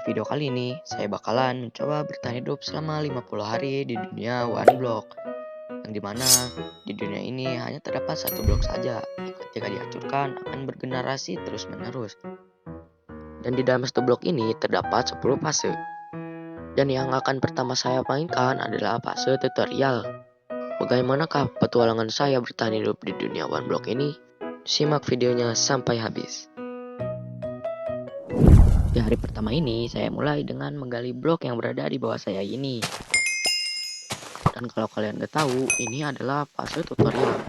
video kali ini, saya bakalan mencoba bertahan hidup selama 50 hari di dunia One Block. Yang dimana di dunia ini hanya terdapat satu blok saja yang ketika dihancurkan akan bergenerasi terus-menerus. Dan di dalam satu blok ini terdapat 10 fase. Dan yang akan pertama saya mainkan adalah fase tutorial. Bagaimanakah petualangan saya bertahan hidup di dunia One Block ini? Simak videonya sampai habis. Di hari pertama ini, saya mulai dengan menggali blok yang berada di bawah saya ini. Dan kalau kalian gak tahu, ini adalah fase tutorial.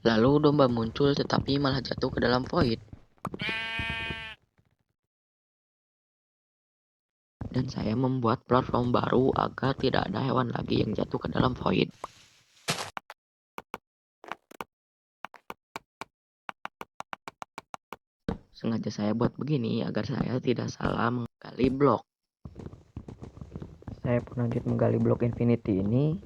Lalu domba muncul tetapi malah jatuh ke dalam void. Dan saya membuat platform baru agar tidak ada hewan lagi yang jatuh ke dalam void. Sengaja saya buat begini agar saya tidak salah menggali blok. Saya pun lanjut menggali blok infinity ini.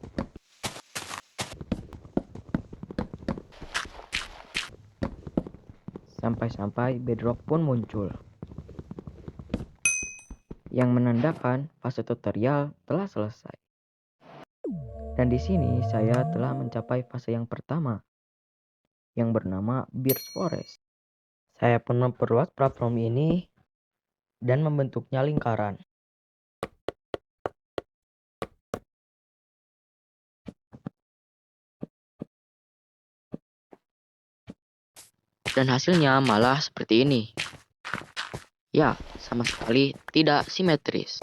Sampai-sampai bedrock pun muncul. Yang menandakan fase tutorial telah selesai. Dan di sini saya telah mencapai fase yang pertama, yang bernama Birch Forest. Saya pun memperluas platform ini dan membentuknya lingkaran. Dan hasilnya malah seperti ini. Ya, sama sekali tidak simetris.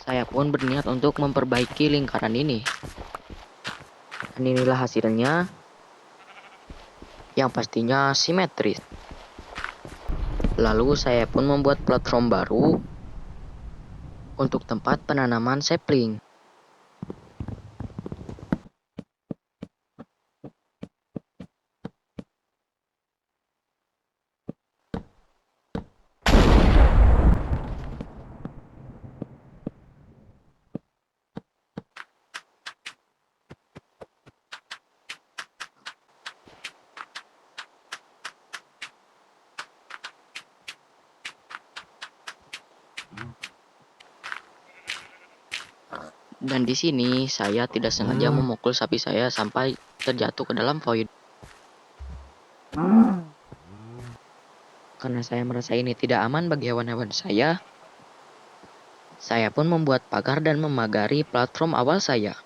Saya pun berniat untuk memperbaiki lingkaran ini. Dan inilah hasilnya, yang pastinya simetris. Lalu saya pun membuat platform baru untuk tempat penanaman sapling. Dan di sini saya tidak sengaja memukul sapi saya sampai terjatuh ke dalam void. Karena saya merasa ini tidak aman bagi hewan-hewan saya pun membuat pagar dan memagari platform awal saya.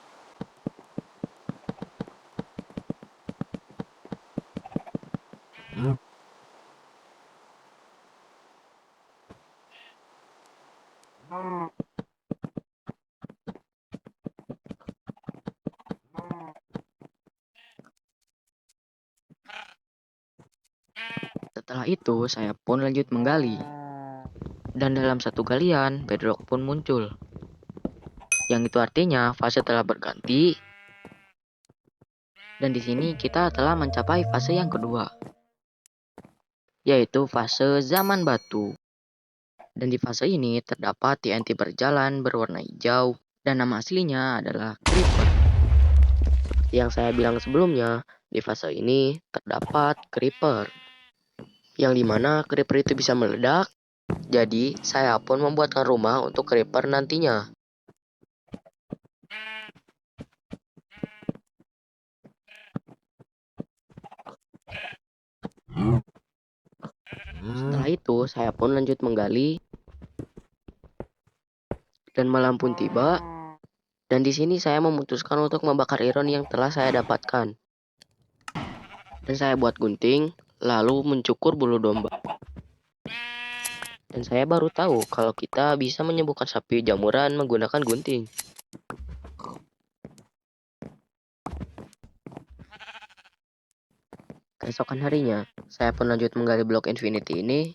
Setelah itu, saya pun lanjut menggali. Dan dalam satu galian, bedrock pun muncul. Yang itu artinya fase telah berganti. Dan di sini kita telah mencapai fase yang kedua, yaitu fase zaman batu. Dan di fase ini terdapat TNT berjalan berwarna hijau dan nama aslinya adalah Creeper. Seperti yang saya bilang sebelumnya, di fase ini terdapat Creeper. Yang dimana Creeper itu bisa meledak. Jadi saya pun membuatkan rumah untuk Creeper nantinya. Setelah itu saya pun lanjut menggali. Dan malam pun tiba. Dan di sini saya memutuskan untuk membakar iron yang telah saya dapatkan. Dan saya buat gunting, lalu mencukur bulu domba. Dan saya baru tahu kalau kita bisa menyembuhkan sapi jamuran menggunakan gunting. Keesokan harinya, saya pun lanjut menggali blok infinity ini.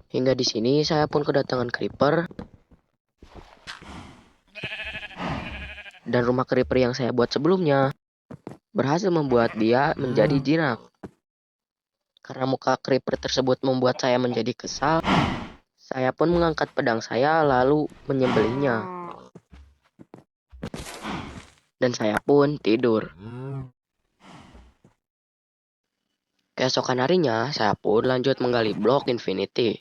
Hingga di sini saya pun kedatangan Creeper. Dan rumah Creeper yang saya buat sebelumnya berhasil membuat dia menjadi jinak. Karena muka Creeper tersebut membuat saya menjadi kesal, saya pun mengangkat pedang saya lalu menyembelihnya. Dan saya pun tidur. Keesokan harinya, saya pun lanjut menggali blok Infinity.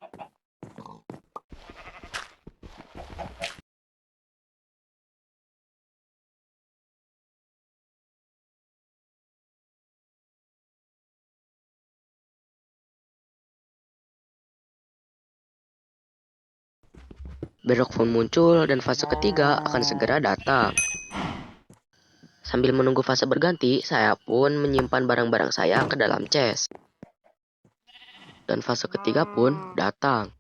Bedrock pun muncul dan fase ketiga akan segera datang. Sambil menunggu fase berganti, saya pun menyimpan barang-barang saya ke dalam chest. Dan fase ketiga pun datang.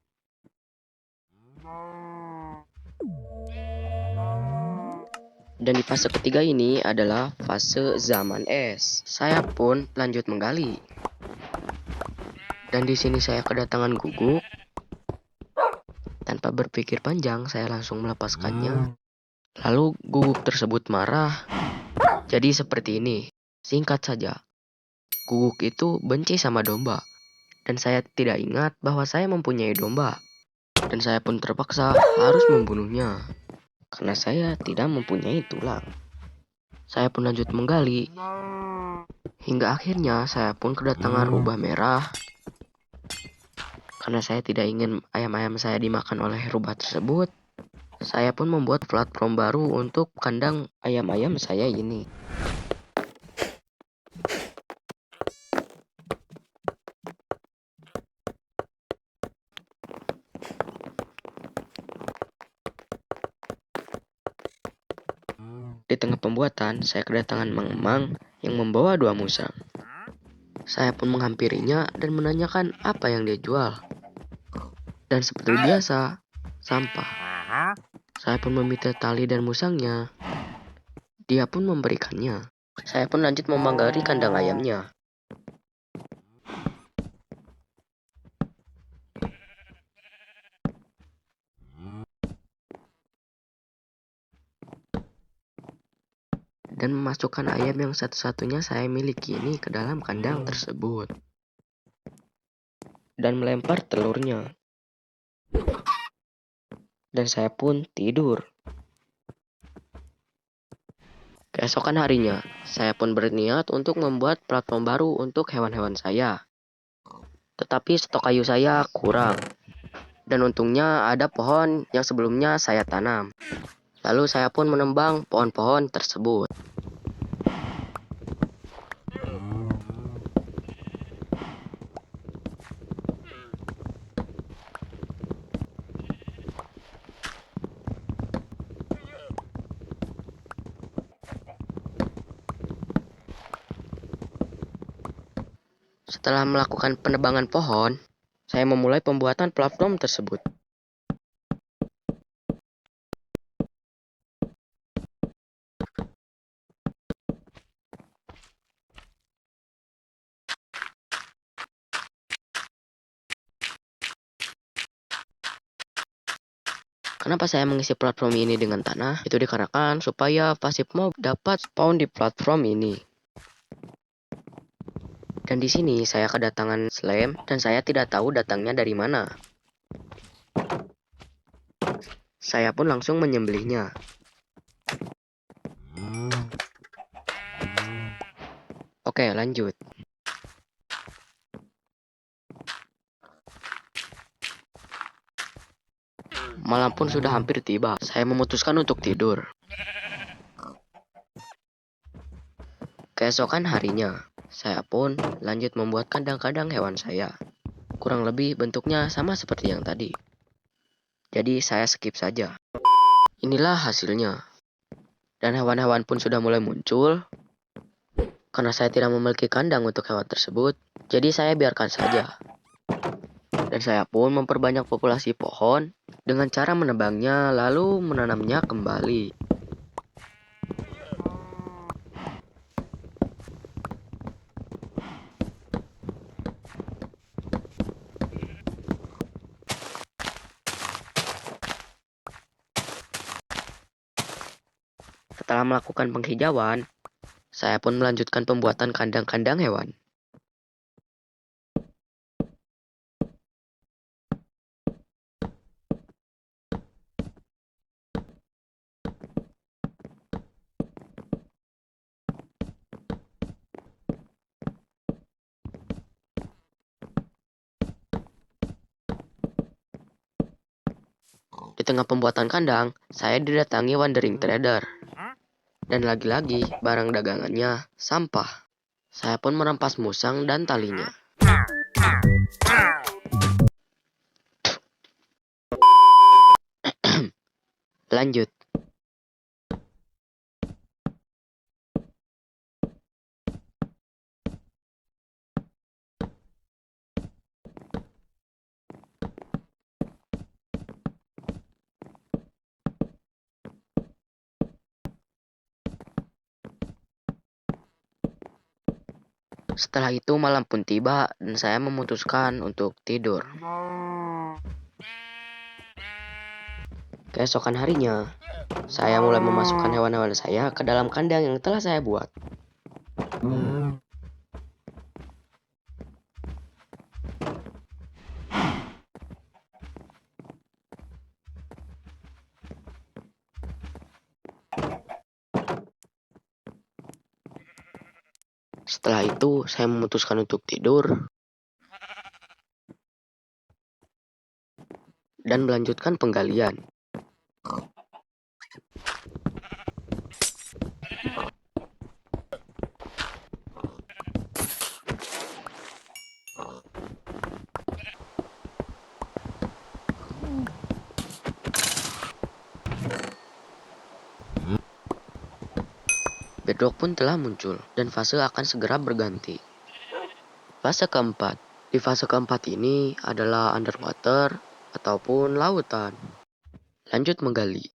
Dan di fase ketiga ini adalah fase zaman es. Saya pun lanjut menggali. Dan di sini saya kedatangan guguk. Tanpa berpikir panjang, saya langsung melepaskannya. Lalu guguk tersebut marah. Jadi seperti ini. Singkat saja, guguk itu benci sama domba. Dan saya tidak ingat bahwa saya mempunyai domba. Dan saya pun terpaksa harus membunuhnya. Karena saya tidak mempunyai tulang. Saya pun lanjut menggali. Hingga akhirnya saya pun kedatangan rubah merah. Karena saya tidak ingin ayam-ayam saya dimakan oleh rubah tersebut, saya pun membuat platform baru untuk kandang ayam-ayam saya ini. Di tengah pembuatan, saya kedatangan Mang Mang yang membawa 2 musang. Saya pun menghampirinya dan menanyakan apa yang dia jual. Dan seperti biasa, sampah. Saya pun meminta tali dan musangnya. Dia pun memberikannya. Saya pun lanjut memagari kandang ayamnya. Dan memasukkan ayam yang satu-satunya saya miliki ini ke dalam kandang tersebut. Dan melempar telurnya. Dan saya pun tidur. Keesokan harinya, saya pun berniat untuk membuat platform baru untuk hewan-hewan saya. Tetapi stok kayu saya kurang. Dan untungnya ada pohon yang sebelumnya saya tanam. Lalu saya pun menembang pohon-pohon tersebut. Setelah melakukan penebangan pohon, saya memulai pembuatan platform tersebut. Kenapa saya mengisi platform ini dengan tanah? Itu dikarenakan supaya passive mob dapat spawn di platform ini. Dan di sini saya kedatangan slime dan saya tidak tahu datangnya dari mana. Saya pun langsung menyembelihnya. Oke, lanjut. Malam pun sudah hampir tiba. Saya memutuskan untuk tidur. Keesokan harinya, saya pun lanjut membuat kandang-kandang hewan saya. Kurang lebih bentuknya sama seperti yang tadi. Jadi saya skip saja. Inilah hasilnya. Dan hewan-hewan pun sudah mulai muncul. Karena saya tidak memiliki kandang untuk hewan tersebut, jadi saya biarkan saja. Dan saya pun memperbanyak populasi pohon dengan cara menebangnya lalu menanamnya kembali. Setelah melakukan penghijauan, saya pun melanjutkan pembuatan kandang-kandang hewan. tengah pembuatan kandang, saya didatangi wandering trader. Dan lagi-lagi barang dagangannya sampah. Saya pun merampas musang dan talinya. Lanjut. Setelah itu malam pun tiba dan saya memutuskan untuk tidur. Keesokan harinya, saya mulai memasukkan hewan-hewan saya ke dalam kandang yang telah saya buat. Setelah itu, saya memutuskan untuk tidur dan melanjutkan penggalian. Bedrock pun telah muncul dan fase akan segera berganti. Fase keempat. Di fase keempat ini adalah underwater ataupun lautan. Lanjut menggali.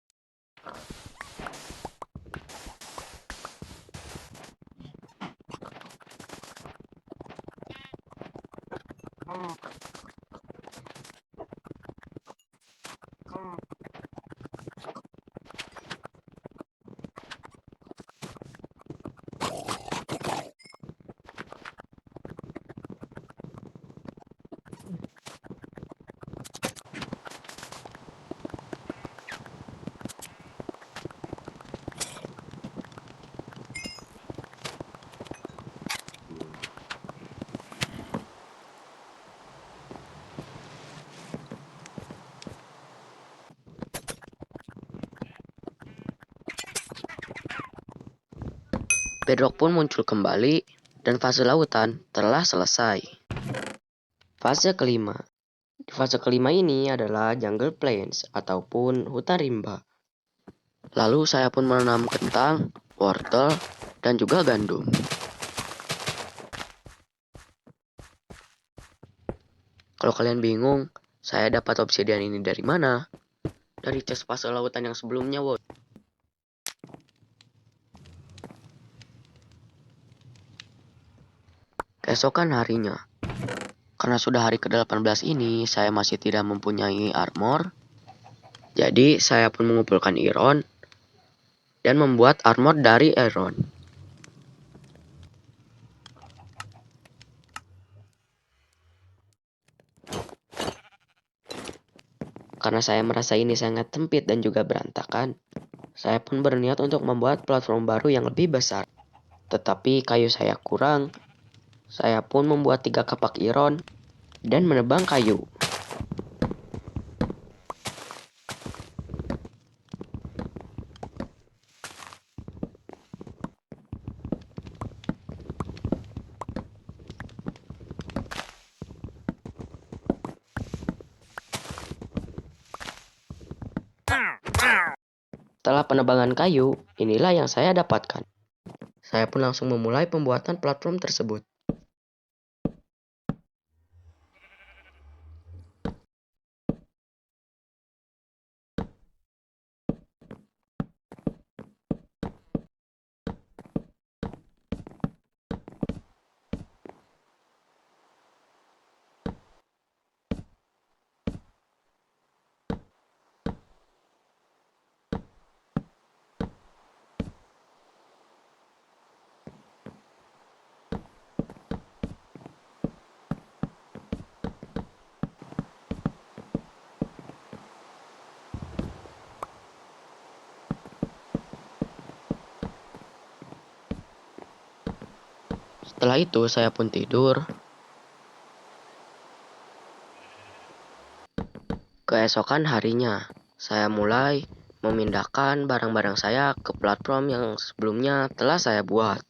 Bedrock pun muncul kembali dan fase lautan telah selesai. Fase kelima. Di fase kelima ini adalah jungle plains ataupun hutan rimba. Lalu saya pun menanam kentang, wortel, dan juga gandum. Kalau kalian bingung, saya dapat obsidian ini dari mana? Dari chest fase lautan yang sebelumnya, woy. Keesokan harinya, karena sudah hari ke-18 ini, saya masih tidak mempunyai armor. Jadi, saya pun mengumpulkan iron dan membuat armor dari iron. Karena saya merasa ini sangat sempit dan juga berantakan, saya pun berniat untuk membuat platform baru yang lebih besar. Tetapi kayu saya kurang. Saya pun membuat 3 kapak iron dan menebang kayu. Setelah penebangan kayu, inilah yang saya dapatkan. Saya pun langsung memulai pembuatan platform tersebut. Setelah itu saya pun tidur. Keesokan harinya, Saya mulai memindahkan barang-barang saya ke platform yang sebelumnya telah saya buat.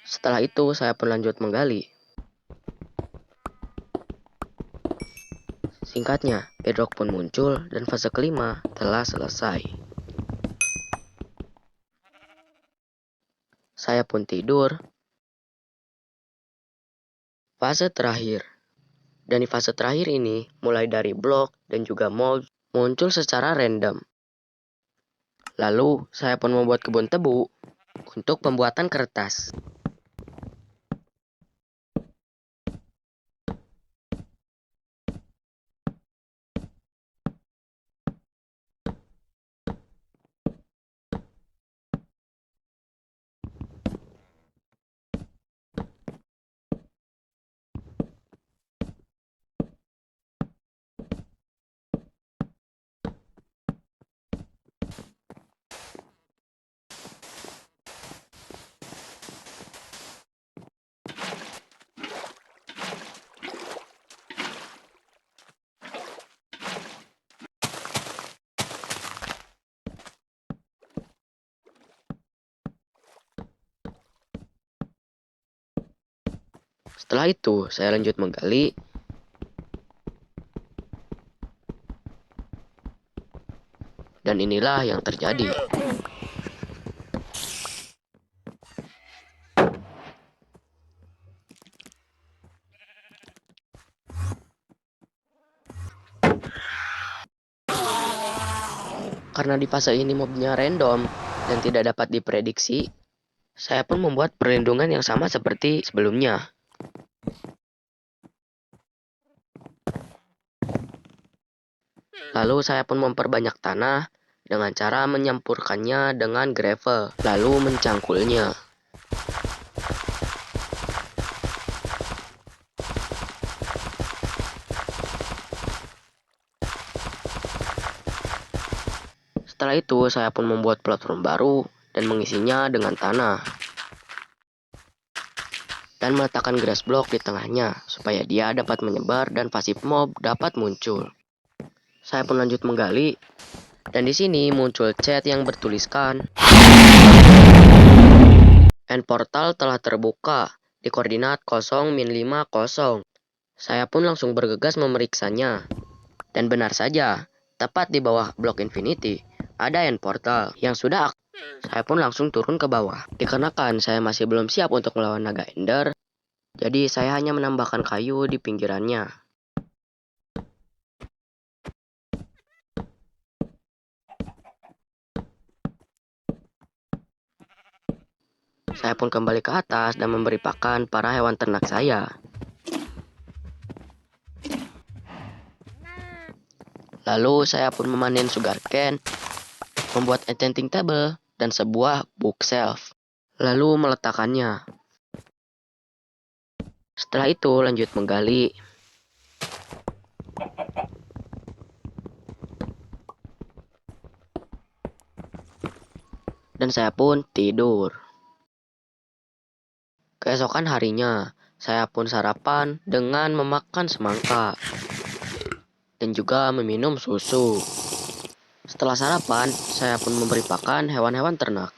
Setelah itu, saya pun lanjut menggali. Singkatnya, bedrock pun muncul dan fase kelima telah selesai. Saya pun tidur. Fase terakhir. Dan di fase terakhir ini, mulai dari blok dan juga mold muncul secara random. Lalu, saya pun membuat kebun tebu untuk pembuatan kertas. Setelah itu, saya lanjut menggali. Dan inilah yang terjadi. Karena di fase ini mobnya random dan tidak dapat diprediksi, saya pun membuat perlindungan yang sama seperti sebelumnya. Lalu saya pun memperbanyak tanah dengan cara menyampurkannya dengan gravel, lalu mencangkulnya. Setelah itu, saya pun membuat platform baru dan mengisinya dengan tanah. Dan meletakkan grass block di tengahnya, supaya dia dapat menyebar dan pasif mob dapat muncul. Saya pun lanjut menggali, dan di sini muncul chat yang bertuliskan, "End portal telah terbuka di koordinat 0-50. Saya pun langsung bergegas memeriksanya. Dan benar saja, tepat di bawah blok Infinity, ada end portal yang sudah aktif. Saya pun langsung turun ke bawah. Dikarenakan saya masih belum siap untuk melawan naga Ender, jadi saya hanya menambahkan kayu di pinggirannya. Saya pun kembali ke atas dan memberi pakan para hewan ternak saya. Lalu saya pun memanen sugarcane, membuat enchanting table, dan sebuah bookshelf. Lalu meletakkannya. Setelah itu lanjut menggali. Dan saya pun tidur. Keesokan harinya, saya pun sarapan dengan memakan semangka. Dan juga meminum susu. Setelah sarapan, saya pun memberi pakan hewan-hewan ternak.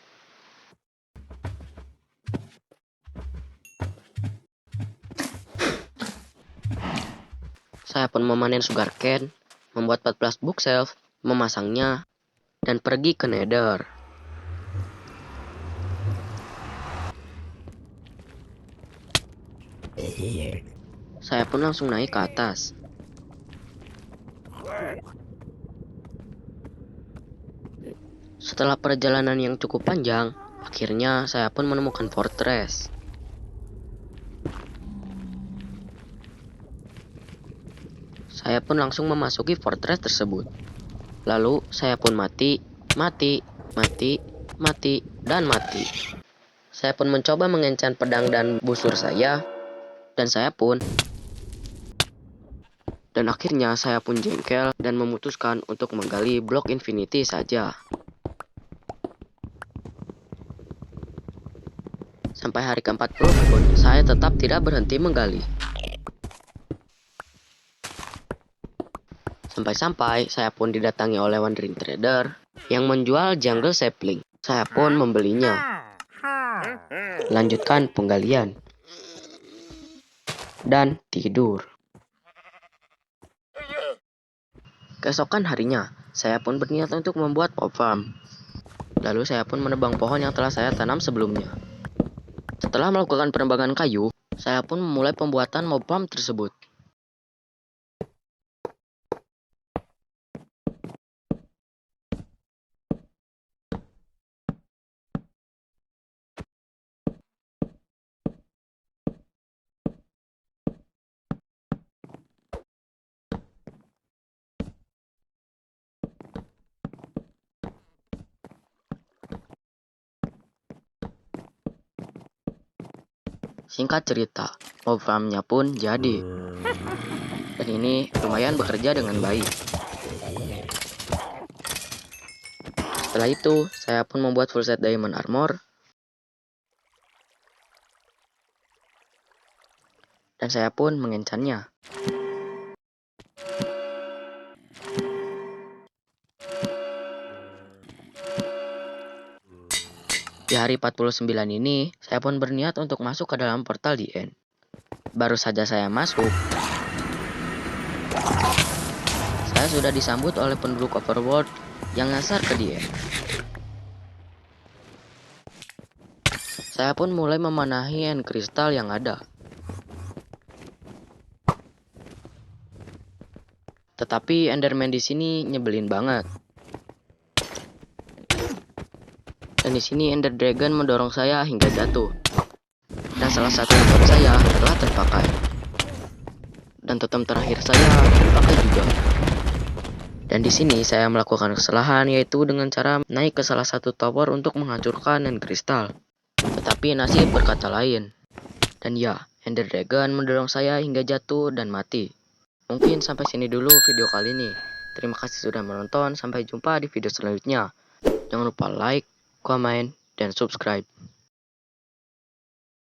Saya pun memanen sugarcane, membuat 14 bookshelf, memasangnya, dan pergi ke Nether. Saya pun langsung naik ke atas. Setelah perjalanan yang cukup panjang, akhirnya saya pun menemukan fortress. Saya pun langsung memasuki fortress tersebut. Lalu saya pun mati, dan mati. Saya pun mencoba mengencan pedang dan busur saya, dan Dan akhirnya saya pun jengkel dan memutuskan untuk menggali blok infinity saja. Sampai hari ke-40 pun saya tetap tidak berhenti menggali. Sampai-sampai saya pun didatangi oleh Wandering Trader yang menjual jungle sapling. Saya pun membelinya. Lanjutkan penggalian. Dan tidur. Keesokan harinya, saya pun berniat untuk membuat pop farm. Lalu saya pun menebang pohon yang telah saya tanam sebelumnya. Setelah melakukan penebangan kayu, saya pun memulai pembuatan mob farm tersebut. Singkat cerita, mob farmnya pun jadi. Dan ini lumayan bekerja dengan baik. Setelah itu, saya pun membuat full set diamond armor. Dan saya pun mengencannya. Di hari 49 ini, saya pun berniat untuk masuk ke dalam portal di End. Baru saja saya masuk, saya sudah disambut oleh penduduk overworld yang nyasar ke di End. Saya pun mulai memanahi end kristal yang ada. Tetapi Enderman di sini nyebelin banget. Dan di sini Ender Dragon mendorong saya hingga jatuh. Dan salah satu totem saya telah terpakai. Dan totem terakhir saya terpakai juga. Dan di sini saya melakukan kesalahan, yaitu dengan cara naik ke salah satu tower untuk menghancurkan end kristal. Tetapi nasib berkata lain. Dan ya, Ender Dragon mendorong saya hingga jatuh dan mati. Mungkin sampai sini dulu video kali ini. Terima kasih sudah menonton, sampai jumpa di video selanjutnya. Jangan lupa like, komen, dan subscribe.